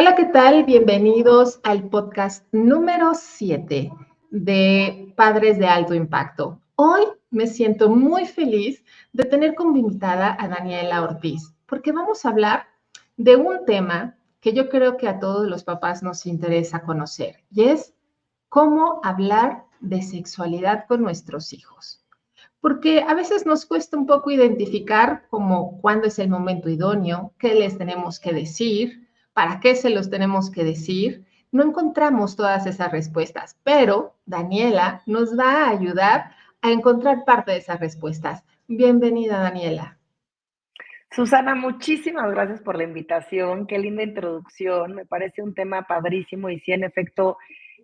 Hola, ¿qué tal? Bienvenidos al podcast número 7 de Padres de Alto Impacto. Hoy me siento muy feliz de tener como invitada a Daniela Ortiz, porque vamos a hablar de un tema que yo creo que a todos los papás nos interesa conocer, y es cómo hablar de sexualidad con nuestros hijos. Porque a veces nos cuesta un poco identificar como cuándo es el momento idóneo, qué les tenemos que decir, para qué se los tenemos que decir. No encontramos todas esas respuestas, pero Daniela nos va a ayudar a encontrar parte de esas respuestas. Bienvenida, Daniela. Susana, muchísimas gracias por la invitación. Qué linda introducción. Me parece un tema padrísimo y sí, en efecto,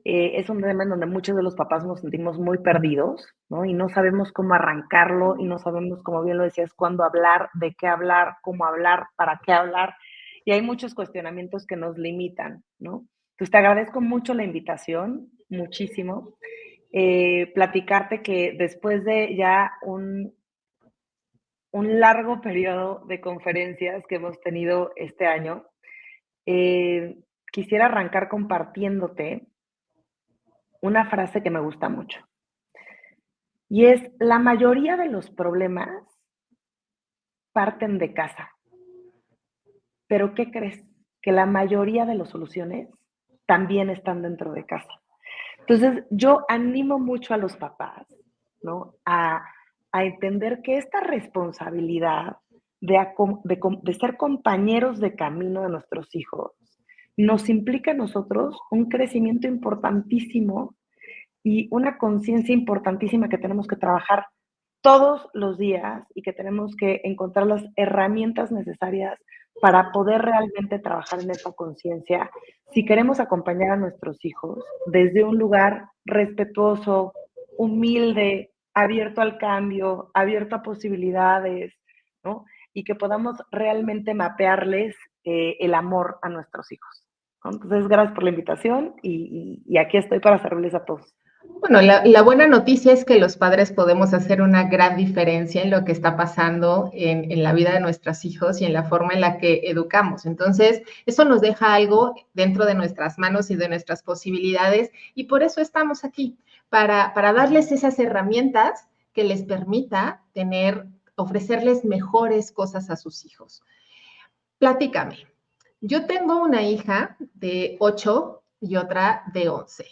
es un tema en donde muchos de los papás nos sentimos muy perdidos, ¿no? Y no sabemos cómo arrancarlo y no sabemos, como bien lo decías, cuándo hablar, de qué hablar, cómo hablar, para qué hablar. Y hay muchos cuestionamientos que nos limitan, ¿no? Entonces, te agradezco mucho la invitación, muchísimo. Platicarte que después de ya un largo periodo de conferencias que hemos tenido este año, eh, quisiera arrancar compartiéndote una frase que me gusta mucho. Y es, la mayoría de los problemas parten de casa. Pero ¿qué crees? Que la mayoría de las soluciones también están dentro de casa. Entonces, yo animo mucho a los papás, ¿no? A entender que esta responsabilidad de ser compañeros de camino de nuestros hijos nos implica a nosotros un crecimiento importantísimo y una conciencia importantísima que tenemos que trabajar todos los días y que tenemos que encontrar las herramientas necesarias para poder realmente trabajar en esa conciencia si queremos acompañar a nuestros hijos desde un lugar respetuoso, humilde, abierto al cambio, abierto a posibilidades, ¿no? Y que podamos realmente mapearles el amor a nuestros hijos, ¿no? Entonces, gracias por la invitación y aquí estoy para servirles a todos. Bueno, la buena noticia es que los padres podemos hacer una gran diferencia en lo que está pasando en la vida de nuestros hijos y en la forma en la que educamos. Entonces, eso nos deja algo dentro de nuestras manos y de nuestras posibilidades y por eso estamos aquí, para darles esas herramientas que les permita ofrecerles mejores cosas a sus hijos. Platícame, yo tengo una hija de 8 y otra de 11.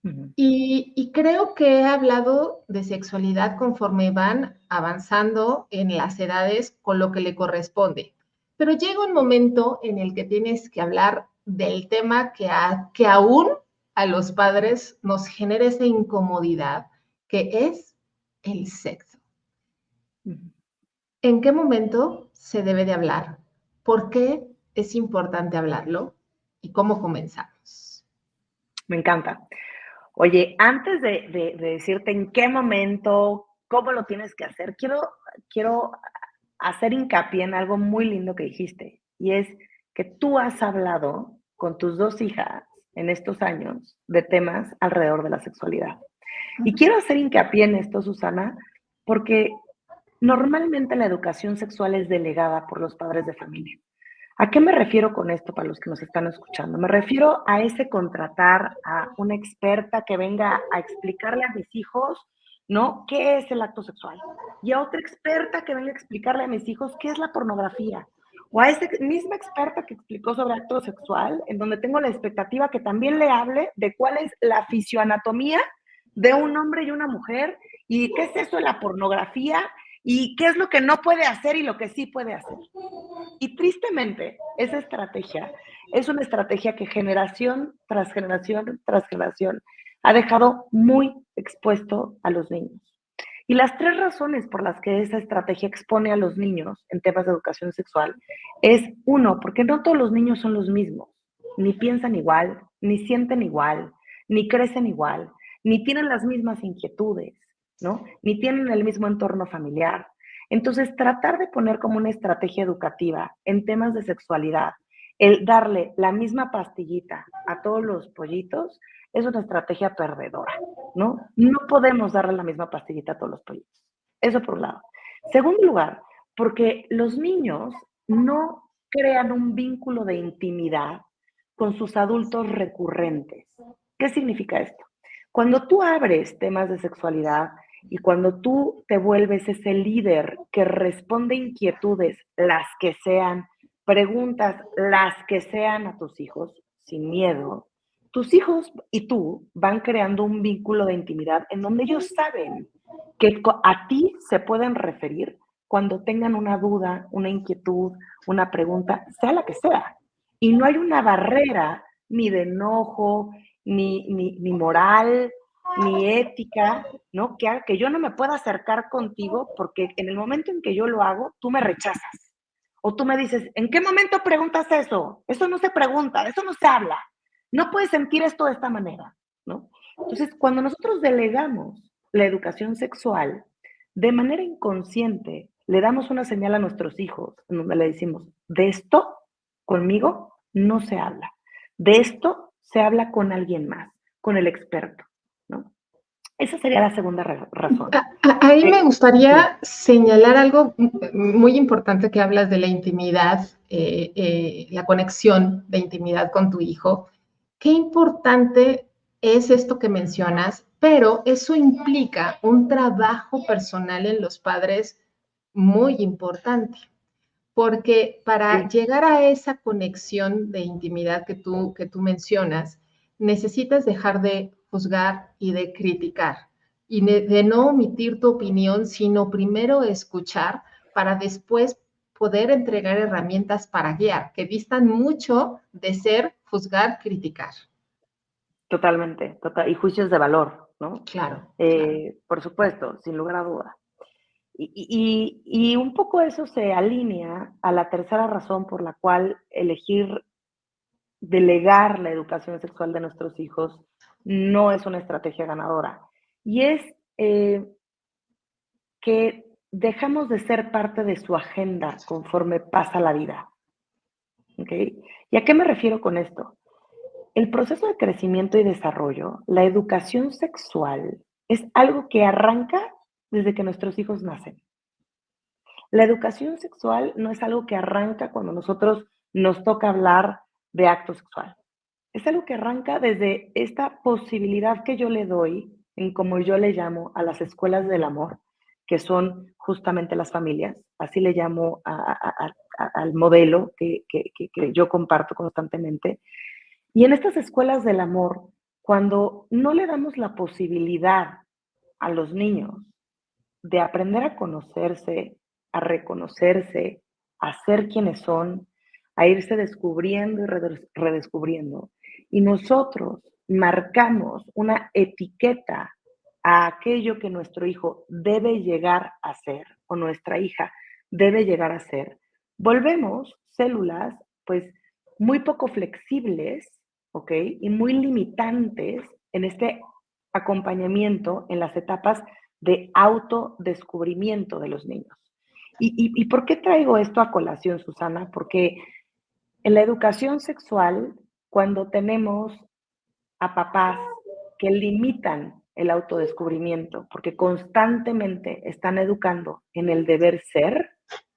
Ujú. Y creo que he hablado de sexualidad conforme van avanzando en las edades con lo que le corresponde. Pero llega un momento en el que tienes que hablar del tema que aún a los padres nos genera esa incomodidad, que es el sexo. Ujú. ¿En qué momento se debe de hablar? ¿Por qué es importante hablarlo? ¿Y cómo comenzamos? Me encanta. Oye, antes de decirte en qué momento, cómo lo tienes que hacer, quiero hacer hincapié en algo muy lindo que dijiste, y es que tú has hablado con tus dos hijas en estos años de temas alrededor de la sexualidad. Y quiero hacer hincapié en esto, Susana, porque normalmente la educación sexual es delegada por los padres de familia. ¿A qué me refiero con esto para los que nos están escuchando? Me refiero a ese contratar a una experta que venga a explicarle a mis hijos, ¿no? ¿Qué es el acto sexual? Y a otra experta que venga a explicarle a mis hijos qué es la pornografía. O a esa misma experta que explicó sobre acto sexual, en donde tengo la expectativa que también le hable de cuál es la fisioanatomía de un hombre y una mujer y qué es eso de la pornografía y qué es lo que no puede hacer y lo que sí puede hacer. Y tristemente, esa estrategia es una estrategia que generación tras generación tras generación ha dejado muy expuesto a los niños. Y las tres razones por las que esa estrategia expone a los niños en temas de educación sexual es, uno, porque no todos los niños son los mismos, ni piensan igual, ni sienten igual, ni crecen igual, ni tienen las mismas inquietudes, ¿no? Ni tienen el mismo entorno familiar. Entonces, tratar de poner como una estrategia educativa en temas de sexualidad, el darle la misma pastillita a todos los pollitos, es una estrategia perdedora, ¿no? No podemos darle la misma pastillita a todos los pollitos. Eso por un lado. Segundo lugar, porque los niños no crean un vínculo de intimidad con sus adultos recurrentes. ¿Qué significa esto? Cuando tú abres temas de sexualidad y cuando tú te vuelves ese líder que responde inquietudes, las que sean, preguntas, las que sean a tus hijos, sin miedo, tus hijos y tú van creando un vínculo de intimidad en donde ellos saben que a ti se pueden referir cuando tengan una duda, una inquietud, una pregunta, sea la que sea. Y no hay una barrera ni de enojo, ni moral, ni ética, ¿no? Que haga que yo no me pueda acercar contigo porque en el momento en que yo lo hago, tú me rechazas. O tú me dices, ¿en qué momento preguntas eso? Eso no se pregunta, eso no se habla. No puedes sentir esto de esta manera, ¿no? Entonces, cuando nosotros delegamos la educación sexual, de manera inconsciente, le damos una señal a nuestros hijos en donde le decimos, de esto conmigo no se habla. De esto se habla con alguien más, con el experto, ¿no? Esa sería la segunda razón. Ahí me Sí. gustaría señalar algo muy importante que hablas de la intimidad, la conexión de intimidad con tu hijo. Qué importante es esto que mencionas, pero eso implica un trabajo personal en los padres muy importante, porque para Sí. llegar a esa conexión de intimidad que tú mencionas, necesitas dejar de juzgar y de criticar y de no omitir tu opinión, sino primero escuchar para después poder entregar herramientas para guiar, que distan mucho de ser juzgar, criticar. Totalmente, y juicios de valor, ¿no? Claro, claro. Por supuesto, sin lugar a duda. Y un poco eso se alinea a la tercera razón por la cual elegir delegar la educación sexual de nuestros hijos no es una estrategia ganadora. Y es que dejamos de ser parte de su agenda conforme pasa la vida. ¿Ok? ¿Y a qué me refiero con esto? El proceso de crecimiento y desarrollo, la educación sexual, es algo que arranca desde que nuestros hijos nacen. La educación sexual no es algo que arranca cuando nosotros nos toca hablar de acto sexual. Es algo que arranca desde esta posibilidad que yo le doy, en como yo le llamo a las escuelas del amor, que son justamente las familias. Así le llamo al modelo que yo comparto constantemente. Y en estas escuelas del amor, cuando no le damos la posibilidad a los niños de aprender a conocerse, a reconocerse, a ser quienes son, a irse descubriendo y redescubriendo, y nosotros marcamos una etiqueta a aquello que nuestro hijo debe llegar a ser o nuestra hija debe llegar a ser, volvemos células pues muy poco flexibles, ¿ok? Y muy limitantes en este acompañamiento en las etapas de autodescubrimiento de los niños. ¿Y por qué traigo esto a colación, Susana? Porque en la educación sexual, cuando tenemos a papás que limitan el autodescubrimiento, porque constantemente están educando en el deber ser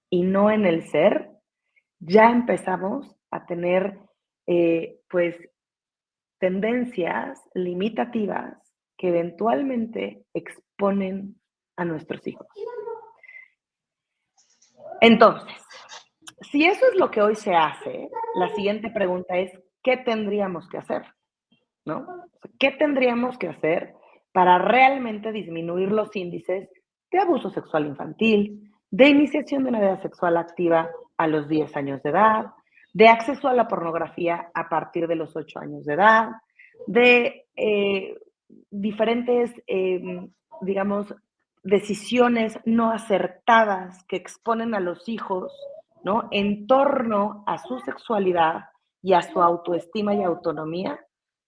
y no en el ser, ya empezamos a tener, pues, tendencias limitativas que eventualmente exponen a nuestros hijos. Entonces, si eso es lo que hoy se hace, la siguiente pregunta es, ¿qué tendríamos que hacer? ¿No? ¿Qué tendríamos que hacer para realmente disminuir los índices de abuso sexual infantil, de iniciación de una vida sexual activa a los 10 años de edad, de acceso a la pornografía a partir de los 8 años de edad, de diferentes, digamos, decisiones no acertadas que exponen a los hijos, ¿no? En torno a su sexualidad y a su autoestima y autonomía,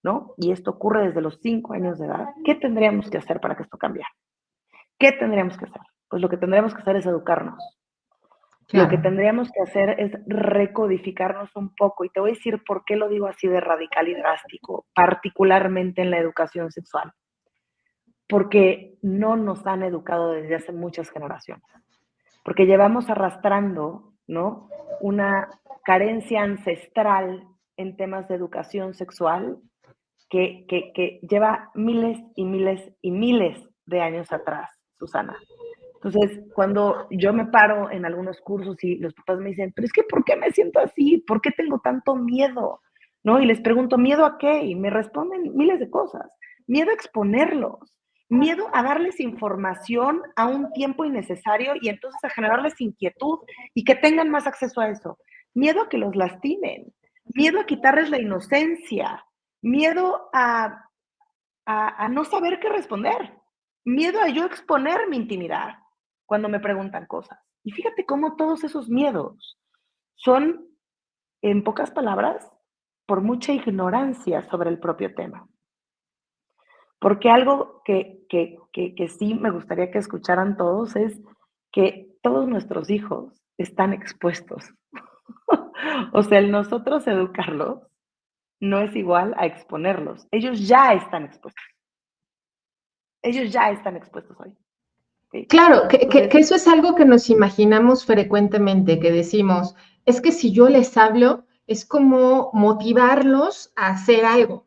¿no? Y esto ocurre desde los 5 años de edad. ¿Qué tendríamos que hacer para que esto cambiara? ¿Qué tendríamos que hacer? Pues lo que tendríamos que hacer es educarnos. Lo que Claro. tendríamos que hacer es recodificarnos un poco. Y te voy a decir por qué lo digo así de radical y drástico, particularmente en la educación sexual. Porque no nos han educado desde hace muchas generaciones. Porque llevamos arrastrando, ¿no? Una carencia ancestral en temas de educación sexual que lleva miles y miles y miles de años atrás, Susana. Entonces, cuando yo me paro en algunos cursos y los papás me dicen, pero es que ¿por qué me siento así? ¿Por qué tengo tanto miedo? ¿No? Y les pregunto, ¿miedo a qué? Y me responden miles de cosas. Miedo a exponerlos, miedo a darles información a un tiempo innecesario y entonces a generarles inquietud y que tengan más acceso a eso. Miedo a que los lastimen, miedo a quitarles la inocencia, miedo a no saber qué responder, miedo a yo exponer mi intimidad cuando me preguntan cosas. Y fíjate cómo todos esos miedos son, en pocas palabras, por mucha ignorancia sobre el propio tema. Porque algo que sí me gustaría que escucharan todos es que todos nuestros hijos están expuestos. O sea, el nosotros educarlos no es igual a exponerlos. Ellos ya están expuestos. Ellos ya están expuestos hoy. ¿Sí? Claro, Entonces, que eso es algo que nos imaginamos frecuentemente, que decimos, es que si yo les hablo, es como motivarlos a hacer algo.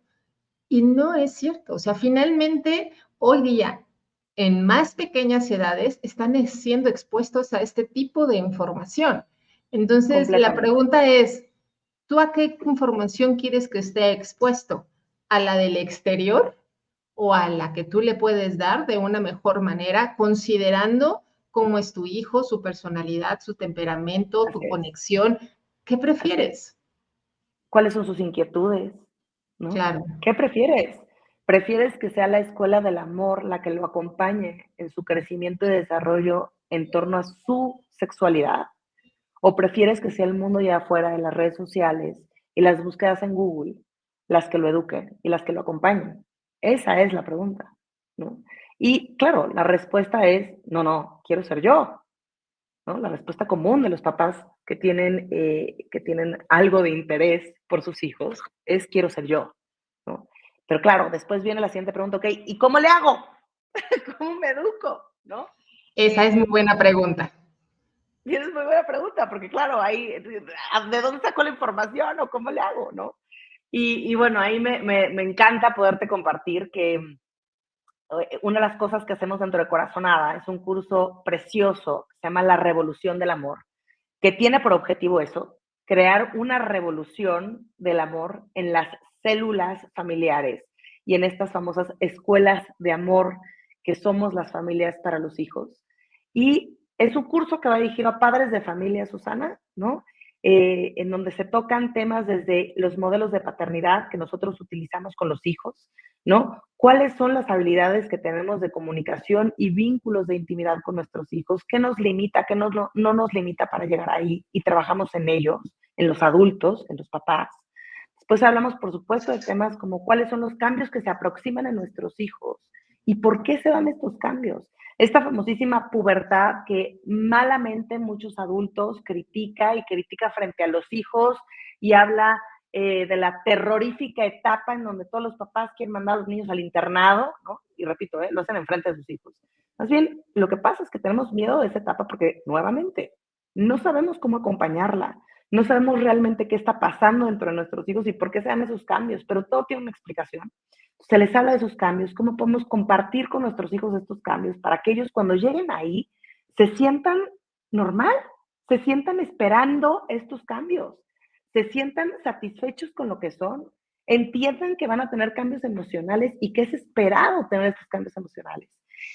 Y no es cierto. O sea, finalmente, hoy día, en más pequeñas edades, están siendo expuestos a este tipo de información. Entonces, la completamente. pregunta es, ¿tú a qué información quieres que esté expuesto? ¿A la del exterior o a la que tú le puedes dar de una mejor manera, considerando cómo es tu hijo, su personalidad, su temperamento, tu Así es, conexión? ¿Qué así es. prefieres? ¿Cuáles son sus inquietudes? ¿No? Claro. ¿Qué prefieres? ¿Prefieres que sea la escuela del amor la que lo acompañe en su crecimiento y desarrollo en torno a su sexualidad? ¿O prefieres que sea el mundo ya afuera de las redes sociales y las búsquedas en Google las que lo eduquen y las que lo acompañen? Esa es la pregunta, ¿no? Y claro, la respuesta es, no, no, quiero ser yo, ¿no? La respuesta común de los papás que tienen algo de interés por sus hijos es quiero ser yo, ¿no? Pero claro, después viene la siguiente pregunta, ok, ¿y cómo le hago? ¿Cómo me educo? ¿No? Esa es muy Y, buena pregunta. y es muy buena pregunta, porque claro, ahí, ¿de dónde saco la información o cómo le hago? ¿No? Y bueno, ahí me encanta poderte compartir que una de las cosas que hacemos dentro de Corazonada es un curso precioso que se llama La Revolución del Amor, que tiene por objetivo eso, crear una revolución del amor en las células familiares y en estas famosas escuelas de amor que somos las familias para los hijos. Y es un curso que va dirigido a padres de familia, Susana, ¿no? En donde se tocan temas desde los modelos de paternidad que nosotros utilizamos con los hijos, ¿no? ¿Cuáles son las habilidades que tenemos de comunicación y vínculos de intimidad con nuestros hijos? ¿Qué nos limita, qué no nos limita para llegar ahí? Y trabajamos en ellos, en los adultos, en los papás. Después hablamos, por supuesto, de temas como cuáles son los cambios que se aproximan a nuestros hijos y por qué se dan estos cambios. Esta famosísima pubertad que malamente muchos adultos critica y critica frente a los hijos y habla de la terrorífica etapa en donde todos los papás quieren mandar a los niños al internado, ¿no? Y repito, lo hacen enfrente de sus hijos. Más bien, lo que pasa es que tenemos miedo de esa etapa porque, nuevamente, no sabemos cómo acompañarla, no sabemos realmente qué está pasando dentro de nuestros hijos y por qué se dan esos cambios, pero todo tiene una explicación. Se les habla de esos cambios, cómo podemos compartir con nuestros hijos estos cambios para que ellos cuando lleguen ahí se sientan normal, se sientan esperando estos cambios, se sientan satisfechos con lo que son, entiendan que van a tener cambios emocionales y que es esperado tener estos cambios emocionales.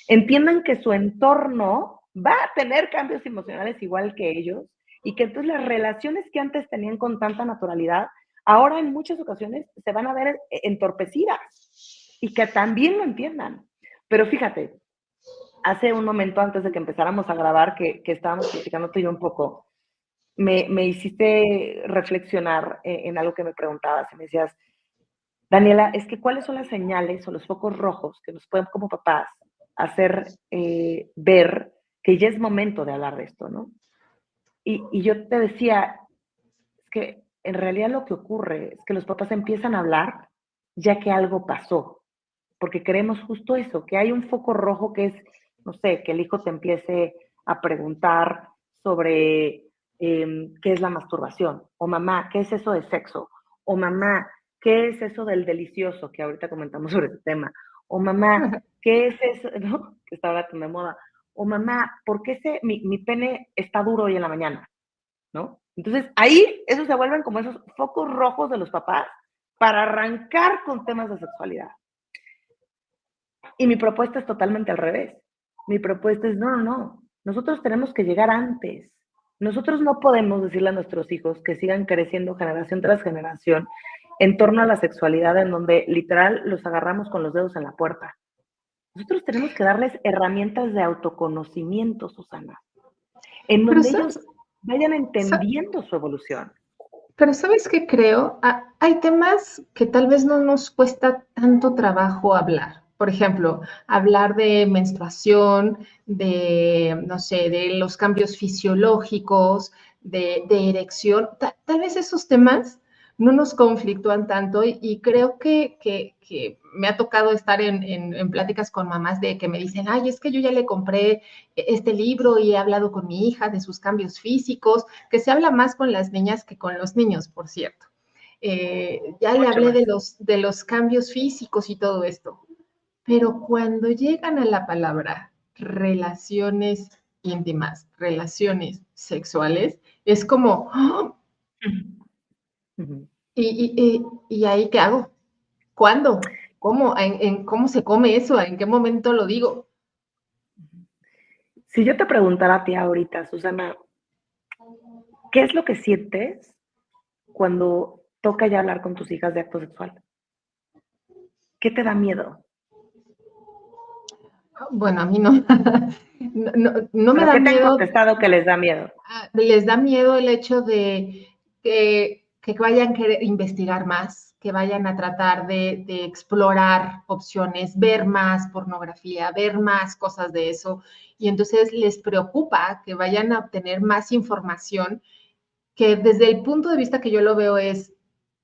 Entiendan que su entorno va a tener cambios emocionales igual que ellos y que entonces las relaciones que antes tenían con tanta naturalidad, ahora en muchas ocasiones se van a ver entorpecidas y que también lo entiendan. Pero fíjate, hace un momento antes de que empezáramos a grabar, que estábamos platicando tú y yo un poco, me hiciste reflexionar en algo que me preguntabas y me decías, Daniela, es que ¿cuáles son las señales o los focos rojos que nos pueden como papás hacer ver que ya es momento de hablar de esto, ¿no? Y yo te decía, es que en realidad lo que ocurre es que los papás empiezan a hablar ya que algo pasó, porque creemos justo eso, que hay un foco rojo que es, no sé, que el hijo te empiece a preguntar sobre qué es la masturbación, o mamá, ¿qué es eso de sexo? O mamá, ¿qué es eso del delicioso? Que ahorita comentamos sobre este tema. O mamá, ¿qué es eso? ¿No? Que está ahora tan de moda. O mamá, ¿por qué mi pene está duro hoy en la mañana? ¿No? Entonces, ahí esos se vuelven como esos focos rojos de los papás para arrancar con temas de sexualidad. Y mi propuesta es totalmente al revés. Mi propuesta es, no. Nosotros tenemos que llegar antes. Nosotros no podemos decirle a nuestros hijos que sigan creciendo generación tras generación en torno a la sexualidad en donde literal los agarramos con los dedos en la puerta. Nosotros tenemos que darles herramientas de autoconocimiento, Susana, en Pero donde sabes, ellos vayan entendiendo su evolución. pero ¿sabes qué creo? Hay temas que tal vez no nos cuesta tanto trabajo hablar. Por ejemplo, hablar de menstruación, de, no sé, de los cambios fisiológicos, de erección. Tal vez esos temas no nos conflictúan tanto y creo que me ha tocado estar en pláticas con mamás de que me dicen, ay, es que yo ya le compré este libro y he hablado con mi hija de sus cambios físicos, que se habla más con las niñas que con los niños, por cierto. Ya le Mucho hablé más. de los cambios físicos y todo esto, pero cuando llegan a la palabra relaciones íntimas, relaciones sexuales, es como, ¡oh! Ujú. ¿Y ahí qué hago? ¿Cuándo? ¿Cómo? ¿Cómo se come eso? ¿En qué momento lo digo? Si yo te preguntara a ti ahorita, Susana, ¿qué es lo que sientes cuando toca ya hablar con tus hijas de acto sexual? ¿Qué te da miedo? Bueno, a mí no. No me ¿Pero da qué te han miedo. contestado que les da miedo? Les da miedo el hecho de que vayan a querer investigar más, que vayan a tratar de explorar opciones, ver más pornografía, ver más cosas de eso. Y entonces les preocupa que vayan a obtener más información que desde el punto de vista que yo lo veo es,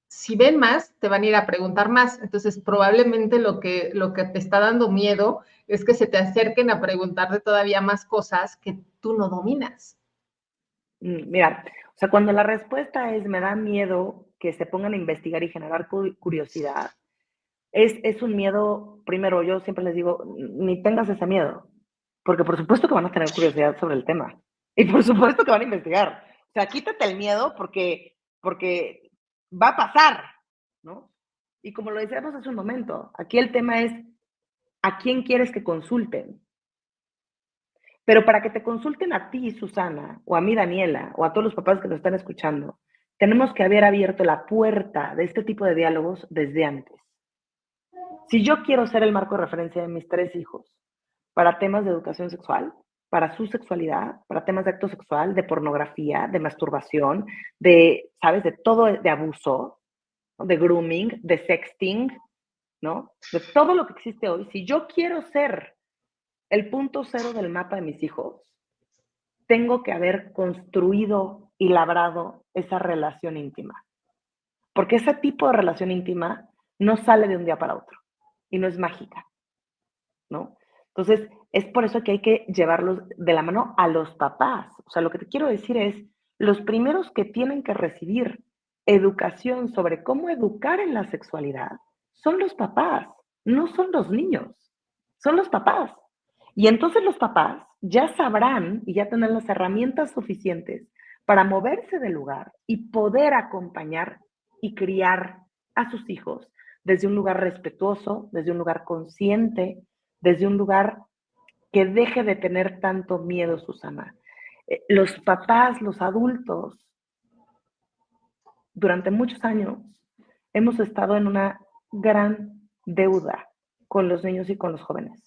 si ven más, te van a ir a preguntar más. Entonces, probablemente lo que te está dando miedo es que se te acerquen a preguntarte todavía más cosas que tú no dominas. Mira, o sea, cuando la respuesta es me da miedo que se pongan a investigar y generar curiosidad, es un miedo, primero, yo siempre les digo, ni tengas ese miedo, porque por supuesto que van a tener curiosidad sobre el tema y por supuesto que van a investigar. O sea, quítate el miedo porque va a pasar, ¿no? Y como lo decíamos hace un momento, aquí el tema es a quién quieres que consulten. Pero para que te consulten a ti, Susana, o a mí, Daniela, o a todos los papás que nos están escuchando, tenemos que haber abierto la puerta de este tipo de diálogos desde antes. Si yo quiero ser el marco de referencia de mis 3 hijos para temas de educación sexual, para su sexualidad, para temas de acto sexual, de pornografía, de masturbación, de, ¿sabes? De todo, de abuso, ¿no? De grooming, de sexting, ¿no? De todo lo que existe hoy. Si yo quiero ser el punto cero del mapa de mis hijos, tengo que haber construido y labrado esa relación íntima. Porque ese tipo de relación íntima no sale de un día para otro y no es mágica, ¿no? Entonces, es por eso que hay que llevarlos de la mano a los papás. O sea, lo que te quiero decir es, los primeros que tienen que recibir educación sobre cómo educar en la sexualidad son los papás, no son los niños, son los papás. Y entonces los papás ya sabrán y ya tendrán las herramientas suficientes para moverse del lugar y poder acompañar y criar a sus hijos desde un lugar respetuoso, desde un lugar consciente, desde un lugar que deje de tener tanto miedo, Susana. Los papás, los adultos, durante muchos años hemos estado en una gran deuda con los niños y con los jóvenes.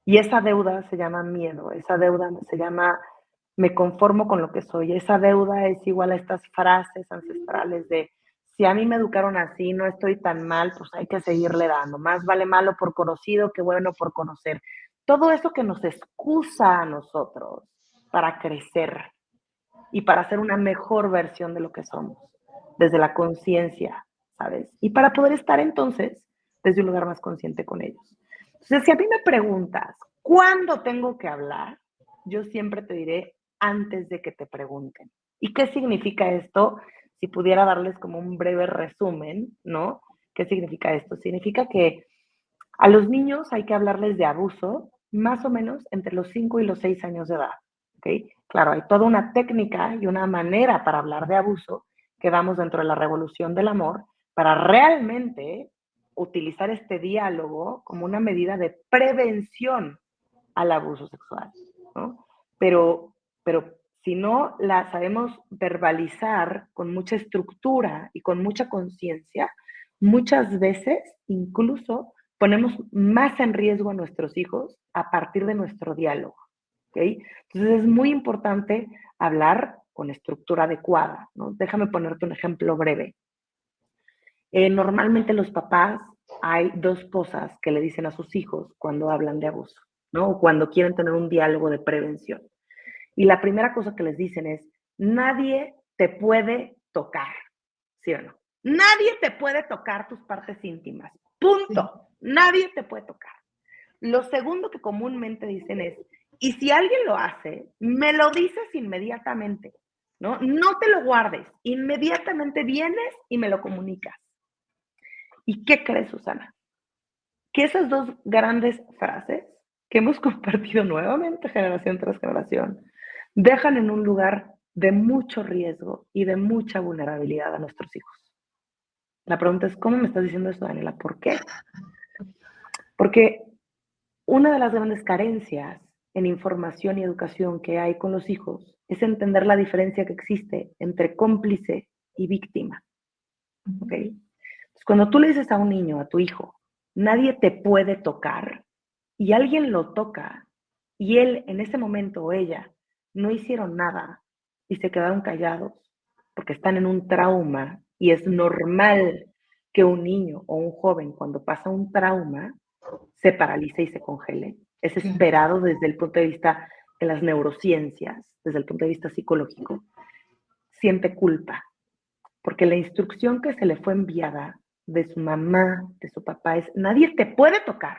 Y esa deuda se llama miedo, esa deuda se llama me conformo con lo que soy, esa deuda es igual a estas frases ancestrales de si a mí me educaron así, no estoy tan mal, pues hay que seguirle dando, más vale malo por conocido que bueno por conocer. Todo eso que nos excusa a nosotros para crecer y para ser una mejor versión de lo que somos, desde la conciencia, ¿sabes? Y para poder estar entonces desde un lugar más consciente con ellos. Entonces, si a mí me preguntas, ¿cuándo tengo que hablar? Yo siempre te diré antes de que te pregunten. ¿Y qué significa esto? si pudiera darles como un breve resumen, ¿no? ¿Qué significa esto? Significa que a los niños hay que hablarles de abuso más o menos entre los 5 y los 6 años de edad, ¿ok? Claro, hay toda una técnica y una manera para hablar de abuso que damos dentro de la revolución del amor para realmente utilizar este diálogo como una medida de prevención al abuso sexual, ¿no? Pero si no la sabemos verbalizar con mucha estructura y con mucha conciencia, muchas veces incluso ponemos más en riesgo a nuestros hijos a partir de nuestro diálogo, ¿ok? Entonces es muy importante hablar con estructura adecuada, ¿no? Déjame ponerte un ejemplo breve. Normalmente los papás hay dos cosas que le dicen a sus hijos cuando hablan de abuso, ¿no? O cuando quieren tener un diálogo de prevención. Y la primera cosa que les dicen es, nadie te puede tocar, ¿sí o no? Nadie te puede tocar tus partes íntimas, Sí. punto. Nadie te puede tocar. Lo segundo que comúnmente dicen es, y si alguien lo hace, me lo dices inmediatamente, ¿no? No te lo guardes, inmediatamente vienes y me lo comunicas. ¿Y qué crees, Susana? Que esas dos grandes frases que hemos compartido nuevamente generación tras generación dejan en un lugar de mucho riesgo y de mucha vulnerabilidad a nuestros hijos. La pregunta es, ¿cómo me estás diciendo esto, Daniela? ¿Por qué? Porque una de las grandes carencias en información y educación que hay con los hijos es entender la diferencia que existe entre cómplice y víctima. ¿Ok? Entonces, cuando tú le dices a un niño, a tu hijo, nadie te puede tocar, y alguien lo toca, y él en ese momento o ella no hicieron nada y se quedaron callados porque están en un trauma, y es normal que un niño o un joven cuando pasa un trauma se paralice y se congele. Es Claro. esperado desde el punto de vista de las neurociencias, desde el punto de vista psicológico. Siente culpa, porque la instrucción que se le fue enviada de su mamá, de su papá, es nadie te puede tocar.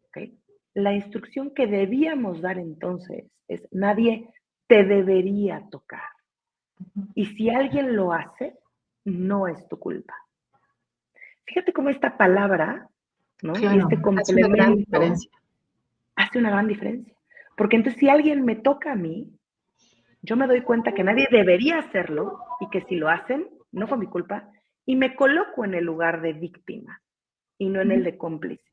¿Okay? La instrucción que debíamos dar entonces es nadie te debería tocar. Y si alguien lo hace, no es tu culpa. Fíjate cómo esta palabra, ¿no? Y Claro, este hace una gran complemento diferencia. hace una gran diferencia. Porque entonces si alguien me toca a mí, yo me doy cuenta que nadie debería hacerlo y que si lo hacen, no fue mi culpa, y me coloco en el lugar de víctima y no en el de cómplice.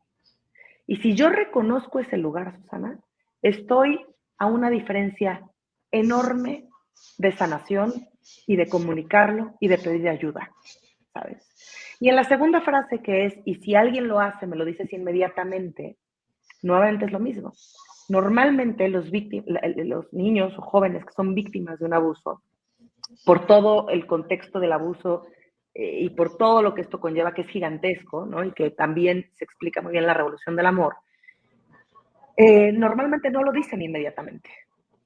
Y si yo reconozco ese lugar, Susana, estoy a una diferencia enorme de sanación y de comunicarlo y de pedir ayuda, ¿sabes? Y en la segunda frase que es, y si alguien lo hace, me lo dices inmediatamente, nuevamente es lo mismo. Normalmente los niños o jóvenes que son víctimas de un abuso, por todo el contexto del abuso y por todo lo que esto conlleva, que es gigantesco, ¿no? Y que también se explica muy bien en la revolución del amor, normalmente no lo dicen inmediatamente.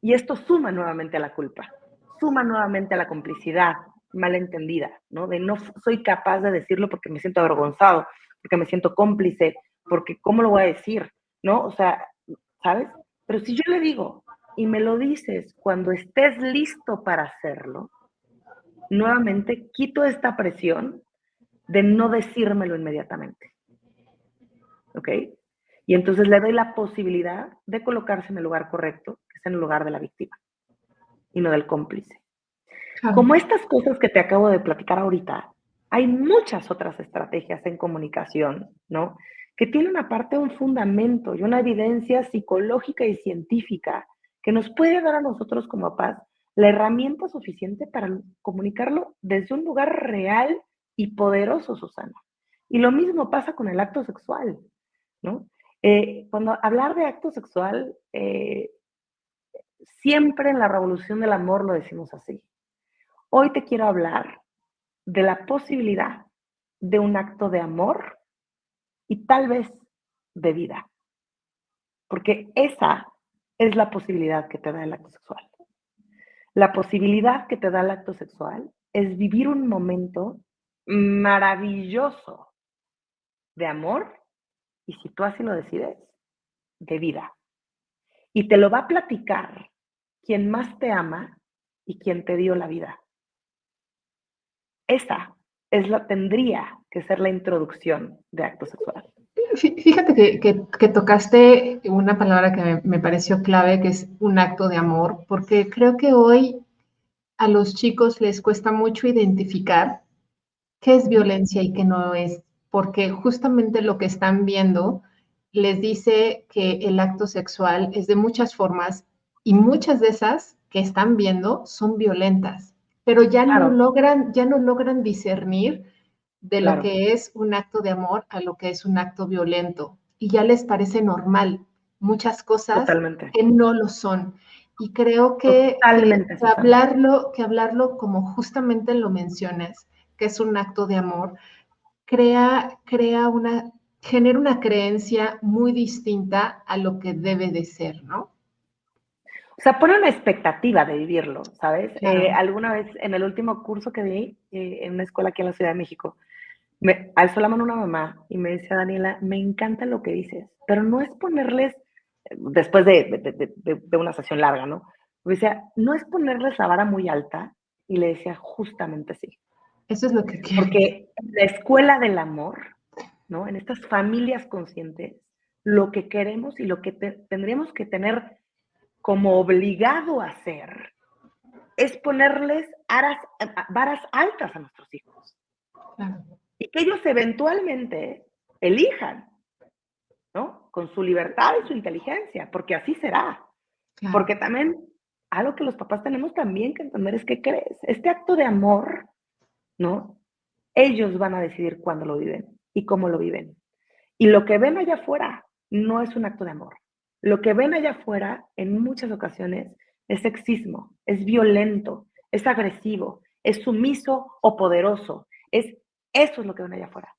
Y esto suma nuevamente a la culpa, suma nuevamente a la complicidad malentendida, ¿no? De no soy capaz de decirlo porque me siento avergonzado, porque me siento cómplice, porque ¿cómo lo voy a decir? ¿No? O sea, ¿sabes? Pero si yo le digo y me lo dices cuando estés listo para hacerlo, nuevamente quito esta presión de no decírmelo inmediatamente, ¿ok? Y entonces le doy la posibilidad de colocarse en el lugar correcto, que es en el lugar de la víctima y no del cómplice. Claro. Como estas cosas que te acabo de platicar ahorita, hay muchas otras estrategias en comunicación, ¿no? Que tienen aparte un fundamento y una evidencia psicológica y científica que nos puede dar a nosotros como papás la herramienta suficiente para comunicarlo desde un lugar real y poderoso, Susana. Y lo mismo pasa con el acto sexual, ¿no? Cuando hablar de acto sexual, siempre en la revolución del amor lo decimos así. Hoy te quiero hablar de la posibilidad de un acto de amor y tal vez de vida, porque esa es la posibilidad que te da el acto sexual. La posibilidad que te da el acto sexual es vivir un momento maravilloso de amor y, si tú así lo decides, de vida. Y te lo va a platicar quien más te ama y quien te dio la vida. esa tendría que ser la introducción de acto sexual. Fíjate que tocaste una palabra que me pareció clave, que es un acto de amor, porque creo que hoy a los chicos les cuesta mucho identificar qué es violencia y qué no es, porque justamente lo que están viendo les dice que el acto sexual es de muchas formas y muchas de esas que están viendo son violentas, pero Claro, ya no logran discernir de lo claro, que es un acto de amor a lo que es un acto violento y ya les parece normal muchas cosas totalmente, que no lo son. Y creo totalmente, Susana. que hablarlo como justamente lo mencionas, que es un acto de amor, genera una creencia muy distinta a lo que debe de ser, ¿no? O sea, pone una expectativa de vivirlo, ¿sabes? Claro, Alguna vez en el último curso que di en una escuela aquí en la Ciudad de México, me alzó la mano una mamá y me decía, Daniela, me encanta lo que dices, pero no es ponerles, después de una sesión larga, ¿no? Me decía, no es ponerles la vara muy alta, y le decía, justamente sí, eso es lo que quieres. porque la escuela del amor, ¿no? En estas familias conscientes, lo que queremos y lo que tendríamos que tener como obligado a hacer es ponerles varas altas a nuestros hijos Claro, y que ellos eventualmente elijan, ¿no? Con su libertad y su inteligencia, porque así será. claro, Porque también algo que los papás tenemos también que entender es que crees, este acto de amor, ¿no? Ellos van a decidir cuándo lo viven y cómo lo viven. Y lo que ven allá afuera no es un acto de amor. Lo que ven allá afuera en muchas ocasiones es sexismo, es violento, es agresivo, es sumiso o poderoso. Eso es lo que ven allá afuera.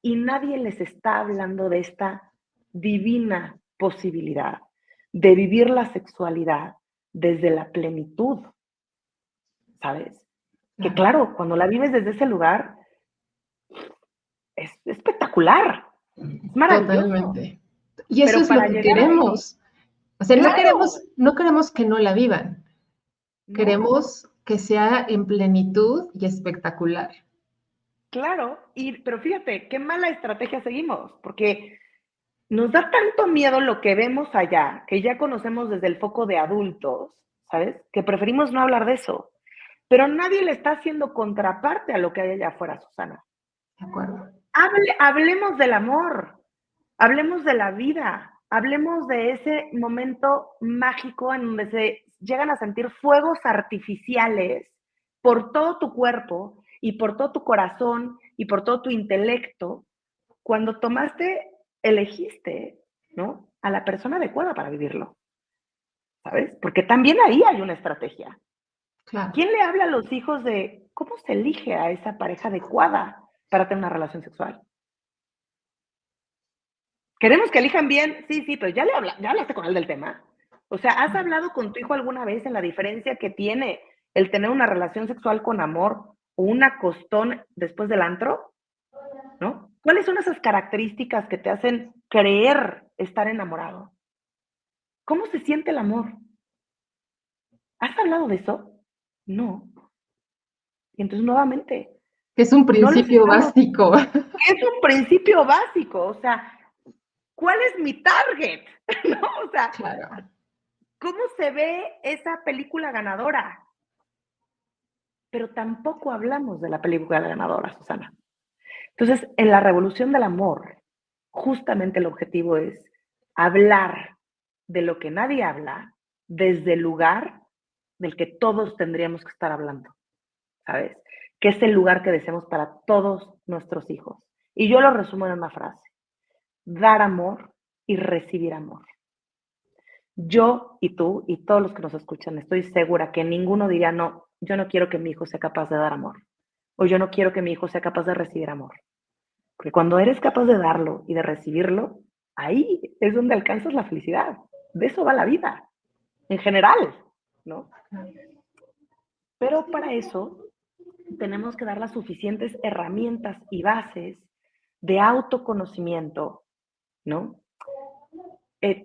Y nadie les está hablando de esta divina posibilidad de vivir la sexualidad desde la plenitud, ¿sabes? Que claro, claro, cuando la vives desde ese lugar, es espectacular, es maravilloso, totalmente. Y eso pero es lo para que llegar ahí, queremos. O sea, claro, no queremos que no la vivan. no, Queremos que sea en plenitud y espectacular. claro, pero fíjate, qué mala estrategia seguimos, porque nos da tanto miedo lo que vemos allá, que ya conocemos desde el foco de adultos, ¿sabes? Que preferimos no hablar de eso, pero nadie le está haciendo contraparte a lo que hay allá afuera, Susana. ¿De acuerdo? Hablemos del amor, hablemos de la vida, hablemos de ese momento mágico en donde se llegan a sentir fuegos artificiales por todo tu cuerpo y por todo tu corazón y por todo tu intelecto, cuando elegiste, ¿no? A la persona adecuada para vivirlo, ¿sabes? Porque también ahí hay una estrategia. Claro. ¿Quién le habla a los hijos de cómo se elige a esa pareja adecuada para tener una relación sexual? Queremos que elijan bien, sí, sí, pero ya hablaste con él del tema. O sea, ¿has hablado con tu hijo alguna vez en la diferencia que tiene el tener una relación sexual con amor o un acostón después del antro? ¿No? ¿Cuáles son esas características que te hacen creer estar enamorado? ¿Cómo se siente el amor? ¿Has hablado de eso? No. Y entonces nuevamente, Es un no les principio estamos, básico. es un principio básico, o sea, ¿cuál es mi target? ¿No? O sea, Claro. ¿cómo se ve esa película ganadora? Pero tampoco hablamos de la película ganadora, Susana. Entonces, en la revolución del amor, justamente el objetivo es hablar de lo que nadie habla desde el lugar del que todos tendríamos que estar hablando, ¿sabes? Que es el lugar que deseamos para todos nuestros hijos. Y yo lo resumo en una frase: dar amor y recibir amor. Yo y tú y todos los que nos escuchan, estoy segura que ninguno diría, no, yo no quiero que mi hijo sea capaz de dar amor, o yo no quiero que mi hijo sea capaz de recibir amor. Porque cuando eres capaz de darlo y de recibirlo, ahí es donde alcanzas la felicidad. De eso va la vida, en general, ¿no? Pero para eso tenemos que dar las suficientes herramientas y bases de autoconocimiento, ¿no?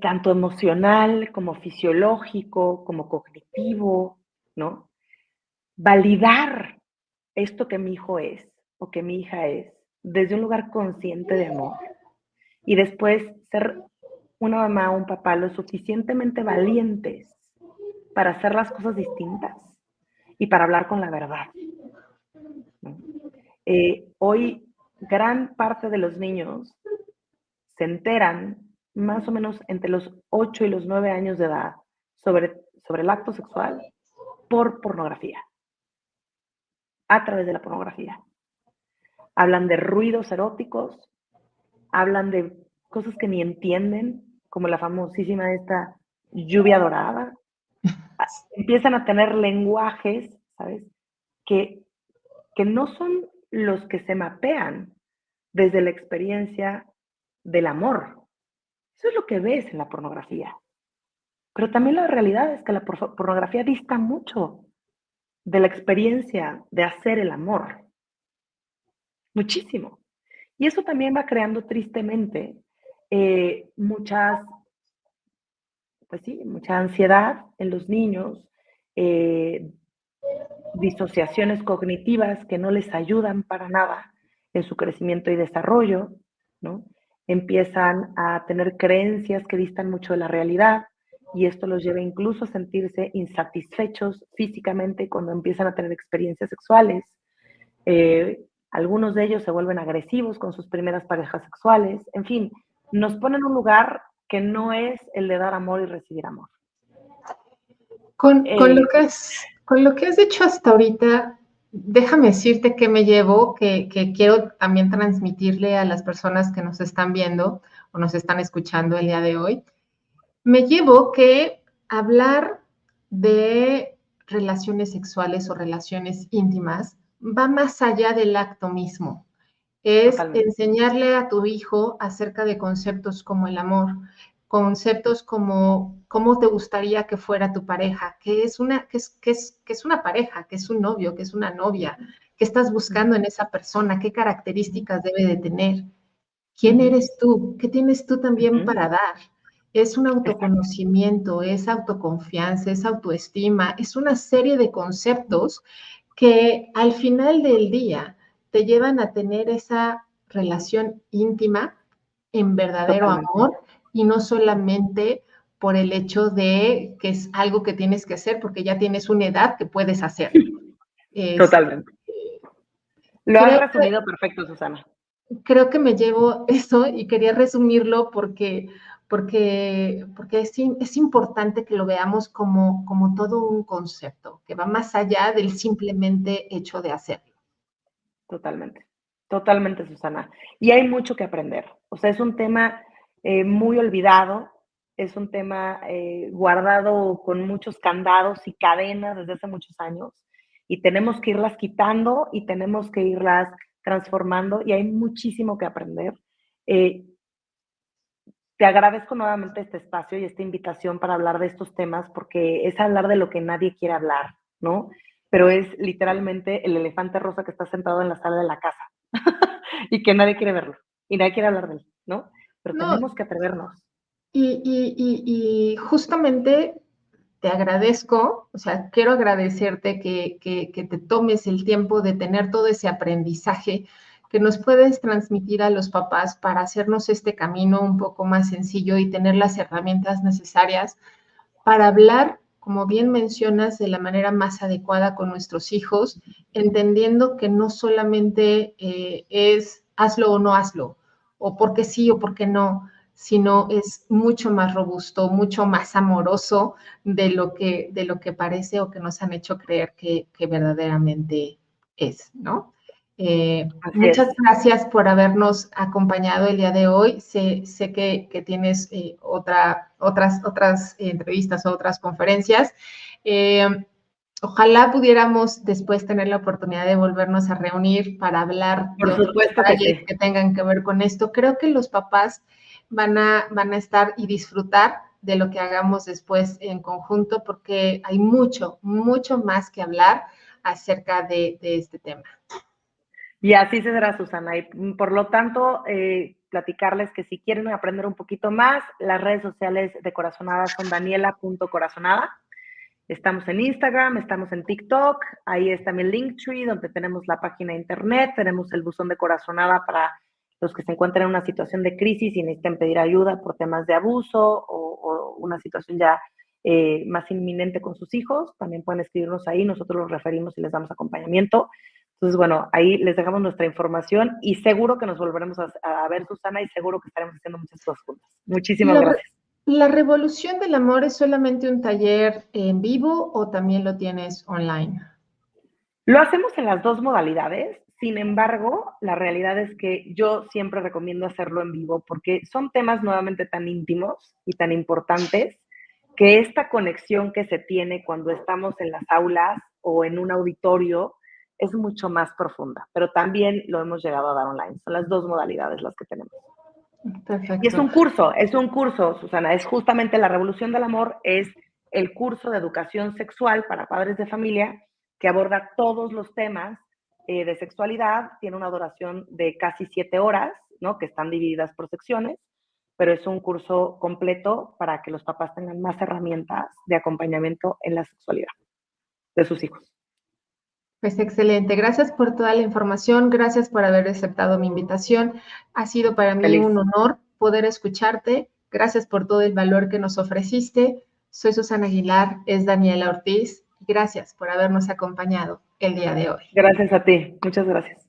Tanto emocional como fisiológico, como cognitivo, ¿no? Validar esto que mi hijo es o que mi hija es desde un lugar consciente de amor y después ser una mamá o un papá lo suficientemente valientes para hacer las cosas distintas y para hablar con la verdad, ¿no? Hoy gran parte de los niños se enteran más o menos entre los 8 y los 9 años de edad sobre el acto sexual por pornografía, a través de la pornografía. Hablan de ruidos eróticos, hablan de cosas que ni entienden, como la famosísima esta lluvia dorada. Empiezan a tener lenguajes, ¿sabes? Que, que no son los que se mapean desde la experiencia del amor. Eso es lo que ves en la pornografía. Pero también la realidad es que la pornografía dista mucho de la experiencia de hacer el amor. Muchísimo. Y eso también va creando tristemente muchas, pues sí, mucha ansiedad en los niños, eh, disociaciones cognitivas que no les ayudan para nada en su crecimiento y desarrollo, ¿no? Empiezan a tener creencias que distan mucho de la realidad y esto los lleva incluso a sentirse insatisfechos físicamente cuando empiezan a tener experiencias sexuales. Algunos de ellos se vuelven agresivos con sus primeras parejas sexuales. En fin, nos ponen en un lugar que no es el de dar amor y recibir amor. Con lo que has dicho hasta ahorita, déjame decirte que me llevo, que quiero también transmitirle a las personas que nos están viendo o nos están escuchando el día de hoy. Me llevo que hablar de relaciones sexuales o relaciones íntimas va más allá del acto mismo. Es Totalmente. enseñarle a tu hijo acerca de conceptos como el amor, conceptos como cómo te gustaría que fuera tu pareja, que es una pareja, que es un novio, que es una novia, qué estás buscando en esa persona, qué características debe de tener, quién eres tú, qué tienes tú también para dar. Es un Exacto. autoconocimiento, es autoconfianza, es autoestima, es una serie de conceptos que al final del día te llevan a tener esa relación íntima en verdadero Totalmente. amor y no solamente por el hecho de que es algo que tienes que hacer porque ya tienes una edad que puedes hacerlo. Totalmente. Lo has Creo resumido perfecto, Susana. creo que me llevo eso y quería resumirlo porque es importante que lo veamos como todo un concepto, que va más allá del simplemente hecho de hacerlo. Totalmente. Totalmente, Susana. Y hay mucho que aprender. O sea, es un tema muy olvidado, es un tema guardado con muchos candados y cadenas desde hace muchos años y tenemos que irlas quitando y tenemos que irlas transformando y hay muchísimo que aprender. Eh, Te agradezco nuevamente este espacio y esta invitación para hablar de estos temas porque es hablar de lo que nadie quiere hablar, ¿no? Pero es literalmente el elefante rosa que está sentado en la sala de la casa y que nadie quiere verlo y nadie quiere hablar de él, ¿no? Pero No, tenemos que atrevernos. y justamente te agradezco, o sea, quiero agradecerte que te tomes el tiempo de tener todo ese aprendizaje que nos puedes transmitir a los papás para hacernos este camino un poco más sencillo y tener las herramientas necesarias para hablar, como bien mencionas, de la manera más adecuada con nuestros hijos, entendiendo que no solamente es hazlo o no hazlo, o porque sí o porque no, sino es mucho más robusto, mucho más amoroso de lo que parece o que nos han hecho creer que verdaderamente es, ¿no? Así es. Muchas gracias por habernos acompañado el día de hoy. Sé que tienes otras entrevistas o otras conferencias. Eh, Ojalá pudiéramos después tener la oportunidad de volvernos a reunir para hablar de Por otros supuesto que detalles sí. que tengan que ver con esto. Creo que los papás van a estar y disfrutar de lo que hagamos después en conjunto porque hay mucho, mucho más que hablar acerca de este tema. Y así será, Susana. Y por lo tanto, platicarles que si quieren aprender un poquito más, las redes sociales de Corazonada son daniela.corazonada. Estamos en Instagram, estamos en TikTok, ahí está mi Linktree, donde tenemos la página de internet, tenemos el buzón de corazonada para los que se encuentran en una situación de crisis y necesitan pedir ayuda por temas de abuso o una situación ya más inminente con sus hijos. También pueden escribirnos ahí, nosotros los referimos y les damos acompañamiento. Entonces, bueno, ahí les dejamos nuestra información y seguro que nos volveremos a ver, Susana, y seguro que estaremos haciendo muchas cosas juntas. Muchísimas gracias. ¿La Revolución del Amor es solamente un taller en vivo o también lo tienes online? Lo hacemos en las dos modalidades, sin embargo, la realidad es que yo siempre recomiendo hacerlo en vivo porque son temas nuevamente tan íntimos y tan importantes que esta conexión que se tiene cuando estamos en las aulas o en un auditorio es mucho más profunda, pero también lo hemos llegado a dar online. Son las dos modalidades las que tenemos. Perfecto. Y es un curso, Susana, es justamente la Revolución del Amor, es el curso de educación sexual para padres de familia que aborda todos los temas de sexualidad, tiene una duración de casi 7 horas, ¿no? Que están divididas por secciones, pero es un curso completo para que los papás tengan más herramientas de acompañamiento en la sexualidad de sus hijos. Pues excelente. Gracias por toda la información. Gracias por haber aceptado mi invitación. Ha sido para mí un honor poder escucharte. Gracias por todo el valor que nos ofreciste. Soy Susana Aguilar, es Daniela Ortiz. Gracias por habernos acompañado el día de hoy. Gracias a ti. Muchas gracias.